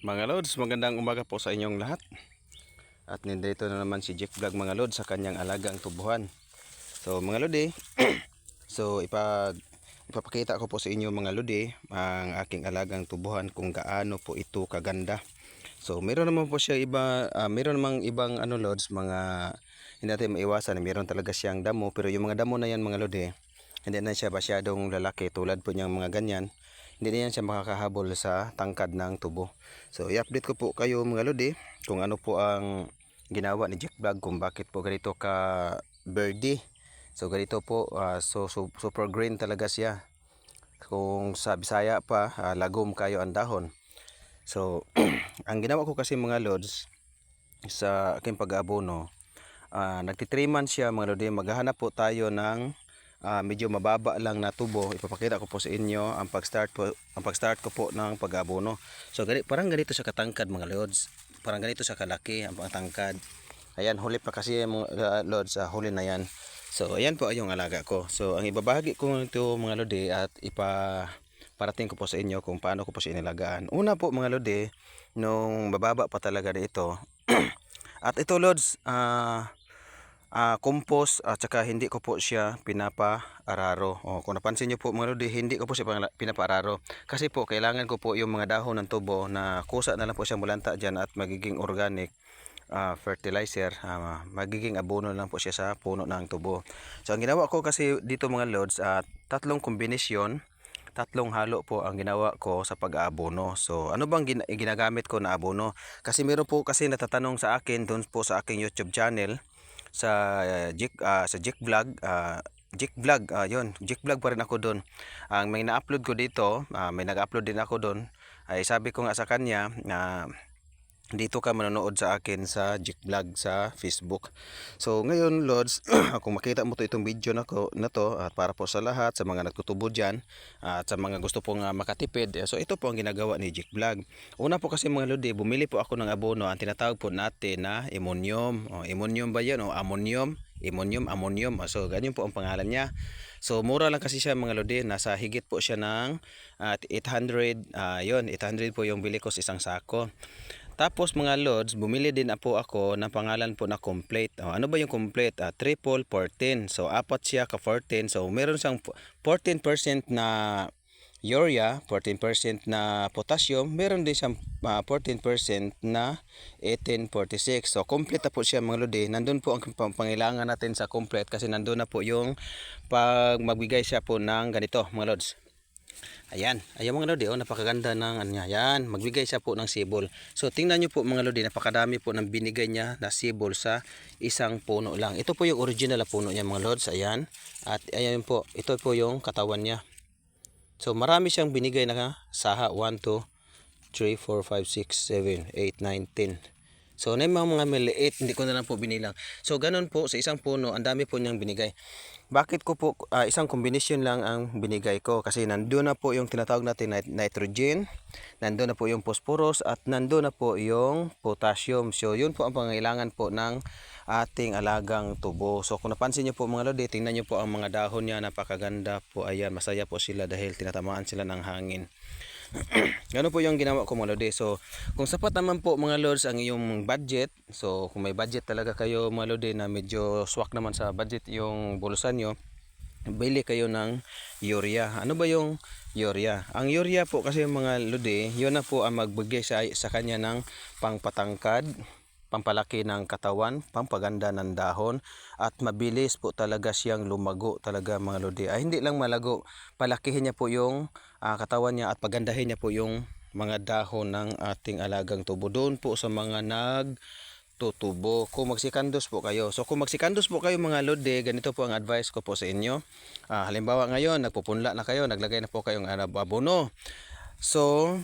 Mga Lods, magandang umaga po sa inyong lahat. At nandito na naman si Jeff Vlog mga Lods sa kanyang alagang tubuhan. So mga Lodi, ipapakita ko po sa inyo mga Lodi ang aking alagang tubuhan kung gaano po ito kaganda. So meron naman po siya meron namang ibang Lods, mga hindi natin maiwasan. Meron talaga siyang damo, pero yung mga damo na yan mga Lodi, hindi na siya masyadong lalaki tulad po niyang mga ganyan. Hindi na yan siya makakahabol sa tangkad ng tubo. So i-update ko po kayo mga Lodi kung ano po ang ginawa ni Jack Vlog, kung bakit po ganito ka birdie. So ganito po, super green talaga siya. Kung sa Bisaya pa, lagom kayo ang dahon. So ang ginawa ko kasi mga Lods sa aking pag-aabono, nagti 3 months siya mga Lodi. Maghahanap po tayo ng medyo mababa lang na tubo. Ipapakita ko po sa inyo ang pag-start ko po ng pag-abono. So parang ganito siya katangkad mga Lods. Parang ganito siya kalaki ang tangkad. Ayan, huli pa kasi mga Lods, huli na yan. So ayan po ay yung alaga ko. So ang ibabahagi ko ito mga Lodi at parating ko po sa inyo kung paano ko po siya inilagaan. Una po mga Lodi, nung bababa pa talaga dito. At ito Lods, compost at saka hindi ko po siya pinapa-araro. Kung napansin niyo po mga Lodi, hindi ko po siya pinapa-araro. Kasi po kailangan ko po yung mga dahon ng tubo na kusa na lang po siya mulanta dyan at magiging organic fertilizer. Magiging abono lang po siya sa puno ng tubo. So ang ginawa ko kasi dito mga Lods, tatlong kombinasyon, tatlong halo po ang ginawa ko sa pag-aabono. So ano bang ginagamit ko na abono? Kasi meron po kasi natatanong sa akin doon po sa aking YouTube channel sa Jick Vlog, yun, Jick Vlog pa rin ako doon. Ang may na-upload ko dito, may nag-upload din ako doon. Ay sabi ko nga sa kanya na dito ka manonood sa akin sa Jick Vlog sa Facebook. So ngayon Lods, kung makita mo to itong video na to, at para po sa lahat sa mga nagtutubo diyan at sa mga gusto pong makatipid, so ito po ang ginagawa ni Jick Vlog. Una po kasi mga Lodi, bumili po ako ng abono, ang tinatawag po natin na ammonium. Ammonium ba 'yan o ammonium? Ammonium. So ganyan po ang pangalan niya. So mura lang kasi siya mga Lodi, nasa higit po siya ng 800, 800 po yung bili ko sa isang sako. Tapos mga Lods, bumili din po ako ng pangalan po na complete. Ano ba yung complete? Triple 14. So apat siya ka 14. So meron siyang 14% na urea, 14% na potassium, meron din siyang 14% na 1846. So complete na po siya mga Lodi. Nandun po ang pangailangan natin sa complete kasi nandun na po yung pag magbigay siya po ng ganito mga Lods. Ayan mga Lodi, napakaganda ng ano niya. Ayan, magbigay siya po ng sibol. So tingnan niyo po mga Lodi, napakadami po ng binigay niya na sibol sa isang puno lang. Ito po yung original na puno niya mga Lods. Ayan. At ayan po, ito po yung katawan niya. So marami siyang binigay na saha. 1, 2, 3, 4, 5, 6, 7, 8, 9, 10. So na mga maliit, hindi ko na lang po binilang. So ganun po, sa isang puno, ang dami po niyang binigay. Bakit ko po isang kombinasyon lang ang binigay ko? Kasi nandoon na po yung tinatawag natin nitrogen, nandoon na po yung phosphorus, at nandoon na po yung potassium. So yun po ang pangailangan po ng ating alagang tubo. So kung napansin niyo po mga Lodi, tingnan niyo po ang mga dahon niya, napakaganda po. Ayan, masaya po sila dahil tinatamaan sila ng hangin. Gano po yung ginawa ko mga Lodi. So kung sapat naman po mga Lords ang iyong budget, so kung may budget talaga kayo mga Lodi na medyo swak naman sa budget yung bulusan nyo, bili kayo ng urea. Ano ba yung urea? Ang urea po kasi mga Lodi, yun na po ang magbigay sa kanya ng pangpatangkad, pampalaki ng katawan, pampaganda ng dahon, at mabilis po talaga siyang lumago talaga mga Lodi. Hindi lang malago, palakihin niya po yung katawan niya at pagandahin niya po yung mga dahon ng ating alagang tubo doon po sa mga nagtutubo. Kung magsikandos po kayo. So kung magsikandos po kayo mga Lodi, ganito po ang advice ko po sa inyo. Halimbawa ngayon, nagpupunla na kayo, naglagay na po kayong abono. So,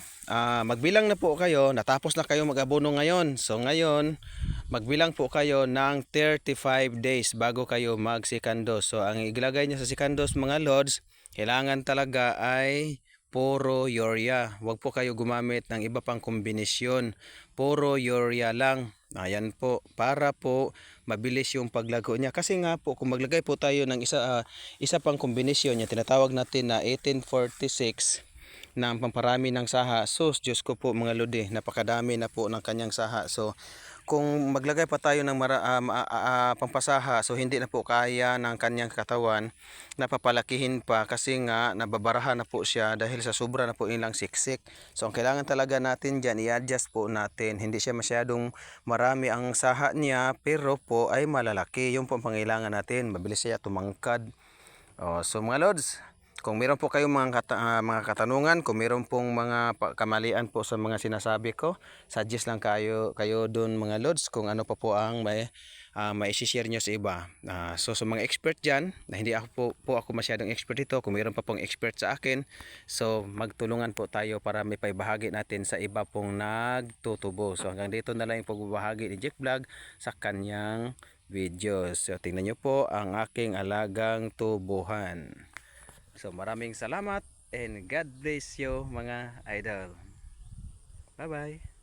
magbilang na po kayo, natapos na kayo mag-abono ngayon. So ngayon, magbilang po kayo ng 35 days bago kayo mag-sikandos. So ang iglagay niyo sa sikandos mga Lods, kailangan talaga ay puro urea. Huwag po kayo gumamit ng iba pang kombinasyon. Puro urea lang. Ayan po, para po mabilis yung paglago niya. Kasi nga po, kung maglagay po tayo ng isa pang kombinasyon, yung tinatawag natin na 1846, ng pamparami ng saha. Sus, Diyos ko po mga lodi, napakadami na po ng kanyang saha. So kung maglagay pa tayo ng pampasaha, so hindi na po kaya ng kanyang katawan, napapalakihin pa kasi nga nababarahan na po siya dahil sa sobra na po ilang siksik. So ang kailangan talaga natin dyan, i-adjust po natin. Hindi siya masyadong marami ang saha niya pero po ay malalaki. Yung po ang pangailangan natin, mabilis siya tumangkad. So mga lods, kung meron po kayong mga katanungan, kung meron pong mga kamalian po sa mga sinasabi ko, suggest lang kayo doon mga lods kung ano pa po ang may share nyo sa iba. So sa mga expert dyan, na hindi ako po ako masyadong expert dito, kung meron pa pong expert sa akin, so magtulungan po tayo para may paibahagi natin sa iba pong nagtutubo. So hanggang dito na lang yung pagbabahagi ni Jack Vlog sa kanyang videos. So tingnan nyo po ang aking alagang tubuhan. So maraming salamat and God bless you mga idol. Bye bye.